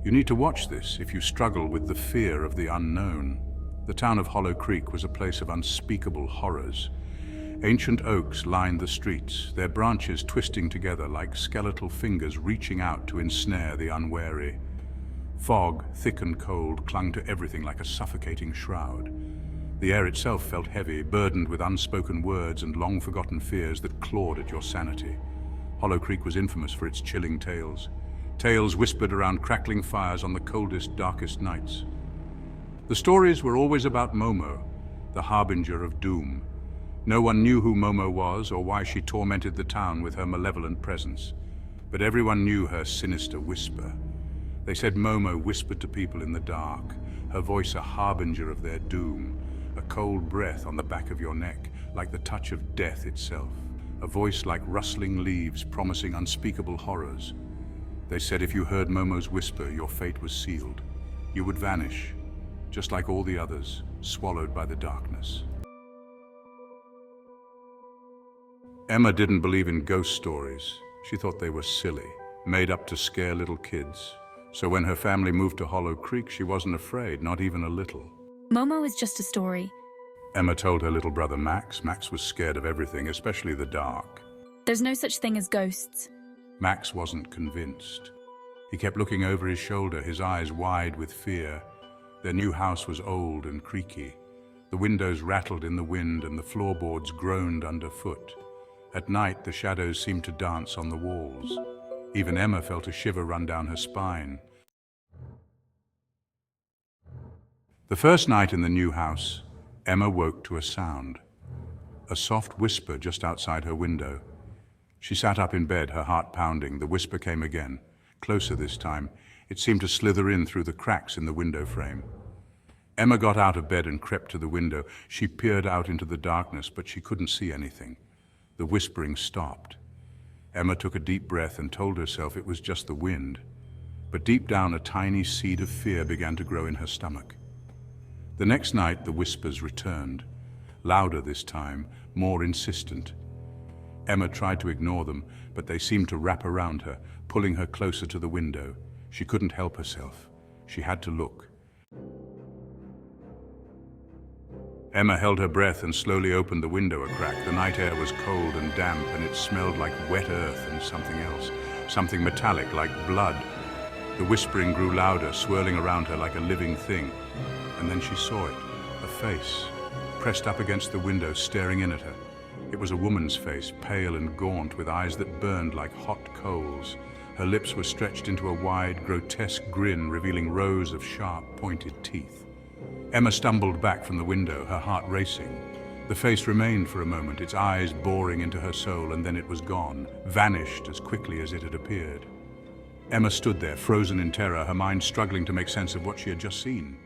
You need to watch this if you struggle with the fear of the unknown. The town of Hollow Creek was a place of unspeakable horrors. Ancient oaks lined the streets, their branches twisting together like skeletal fingers reaching out to ensnare the unwary. Fog, thick and cold, clung to everything like a suffocating shroud. The air itself felt heavy, burdened with unspoken words and long-forgotten fears that clawed at your sanity. Hollow Creek was infamous for its chilling tales. Tales whispered around crackling fires on the coldest, darkest nights. The stories were always about Momo, the harbinger of doom. No one knew who Momo was or why she tormented the town with her malevolent presence. But everyone knew her sinister whisper. They said Momo whispered to people in the dark, her voice a harbinger of their doom, a cold breath on the back of your neck, like the touch of death itself, a voice like rustling leaves promising unspeakable horrors. They said if you heard Momo's whisper, your fate was sealed. You would vanish, just like all the others, swallowed by the darkness. Emma didn't believe in ghost stories. She thought they were silly, made up to scare little kids. So when her family moved to Hollow Creek, she wasn't afraid, not even a little. Momo is just a story. Emma told her little brother Max. Max was scared of everything, especially the dark. There's no such thing as ghosts. Max wasn't convinced. He kept looking over his shoulder, his eyes wide with fear. Their new house was old and creaky. The windows rattled in the wind and the floorboards groaned underfoot. At night, the shadows seemed to dance on the walls. Even Emma felt a shiver run down her spine. The first night in the new house, Emma woke to a sound. A soft whisper just outside her window. She sat up in bed, her heart pounding. The whisper came again, closer this time. It seemed to slither in through the cracks in the window frame. Emma got out of bed and crept to the window. She peered out into the darkness, but she couldn't see anything. The whispering stopped. Emma took a deep breath and told herself it was just the wind. But deep down, a tiny seed of fear began to grow in her stomach. The next night, the whispers returned. Louder this time, more insistent. Emma tried to ignore them, but they seemed to wrap around her, pulling her closer to the window. She couldn't help herself. She had to look. Emma held her breath and slowly opened the window a crack. The night air was cold and damp, and it smelled like wet earth and something else, something metallic like blood. The whispering grew louder, swirling around her like a living thing. And then she saw it, a face, pressed up against the window, staring in at her. It was a woman's face, pale and gaunt, with eyes that burned like hot coals. Her lips were stretched into a wide, grotesque grin, revealing rows of sharp, pointed teeth. Emma stumbled back from the window, her heart racing. The face remained for a moment, its eyes boring into her soul, and then it was gone, vanished as quickly as it had appeared. Emma stood there, frozen in terror, her mind struggling to make sense of what she had just seen.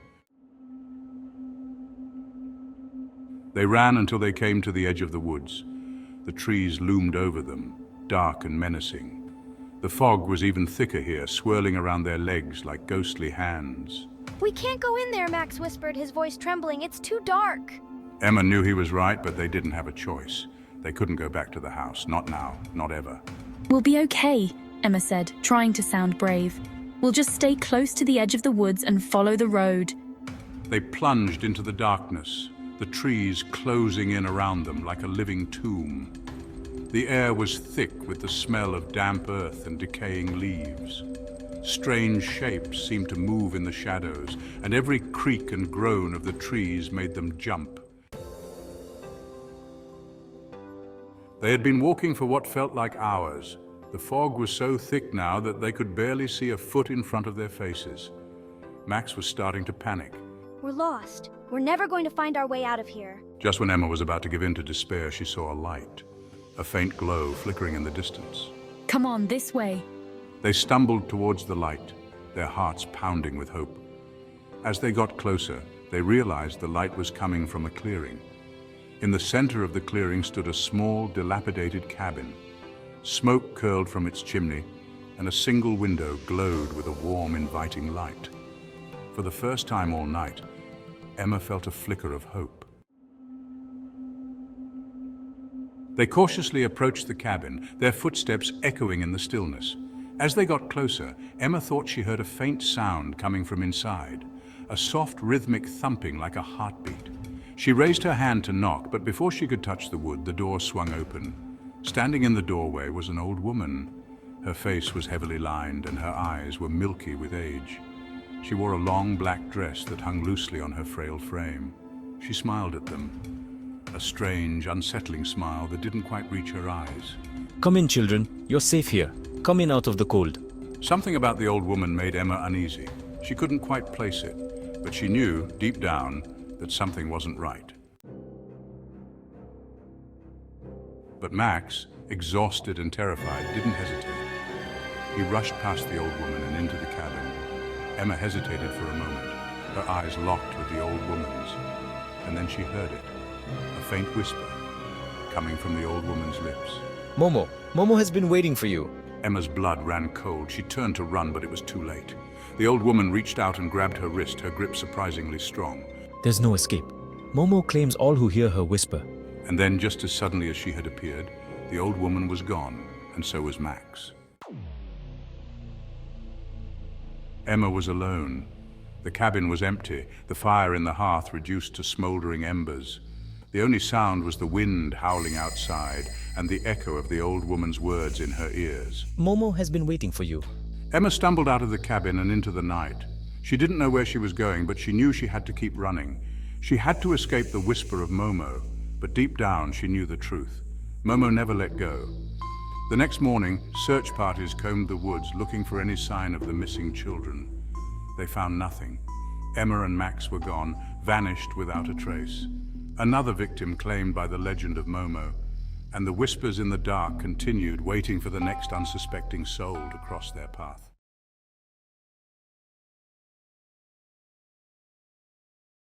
They ran until they came to the edge of the woods. The trees loomed over them, dark and menacing. The fog was even thicker here, swirling around their legs like ghostly hands. "We can't go in there," Max whispered, his voice trembling. "It's too dark." Emma knew he was right, but they didn't have a choice. They couldn't go back to the house. Not now, not ever. We'll be okay, Emma said, trying to sound brave. We'll just stay close to the edge of the woods and follow the road. They plunged into the darkness, the trees closing in around them like a living tomb. The air was thick with the smell of damp earth and decaying leaves. Strange shapes seemed to move in the shadows, and every creak and groan of the trees made them jump. They had been walking for what felt like hours. The fog was so thick now that they could barely see a foot in front of their faces. Max was starting to panic. "We're lost. We're never going to find our way out of here." Just when Emma was about to give in to despair, she saw a light, a faint glow flickering in the distance. Come on, this way. They stumbled towards the light, their hearts pounding with hope. As they got closer, they realized the light was coming from a clearing. In the center of the clearing stood a small, dilapidated cabin. Smoke curled from its chimney, and a single window glowed with a warm, inviting light. For the first time all night, Emma felt a flicker of hope. They cautiously approached the cabin, their footsteps echoing in the stillness. As they got closer, Emma thought she heard a faint sound coming from inside, a soft rhythmic thumping like a heartbeat. She raised her hand to knock, but before she could touch the wood, the door swung open. Standing in the doorway was an old woman. Her face was heavily lined and her eyes were milky with age. She wore a long black dress that hung loosely on her frail frame. She smiled at them, a strange, unsettling smile that didn't quite reach her eyes. Come in, children. You're safe here. Come in out of the cold. Something about the old woman made Emma uneasy. She couldn't quite place it, but she knew, deep down, that something wasn't right. But Max, exhausted and terrified, didn't hesitate. He rushed past the old woman and into the cabin. Emma hesitated for a moment, her eyes locked with the old woman's, and then she heard it, a faint whisper, coming from the old woman's lips. Momo. Momo has been waiting for you. Emma's blood ran cold. She turned to run, but it was too late. The old woman reached out and grabbed her wrist, her grip surprisingly strong. There's no escape. Momo claims all who hear her whisper. And then, just as suddenly as she had appeared, the old woman was gone, and so was Max. Emma was alone. The cabin was empty, the fire in the hearth reduced to smoldering embers. The only sound was the wind howling outside and the echo of the old woman's words in her ears. Momo has been waiting for you. Emma stumbled out of the cabin and into the night. She didn't know where she was going, but she knew she had to keep running. She had to escape the whisper of Momo, but deep down she knew the truth. Momo never let go. The next morning, search parties combed the woods looking for any sign of the missing children. They found nothing. Emma and Max were gone, vanished without a trace. Another victim claimed by the legend of Momo, and the whispers in the dark continued, waiting for the next unsuspecting soul to cross their path.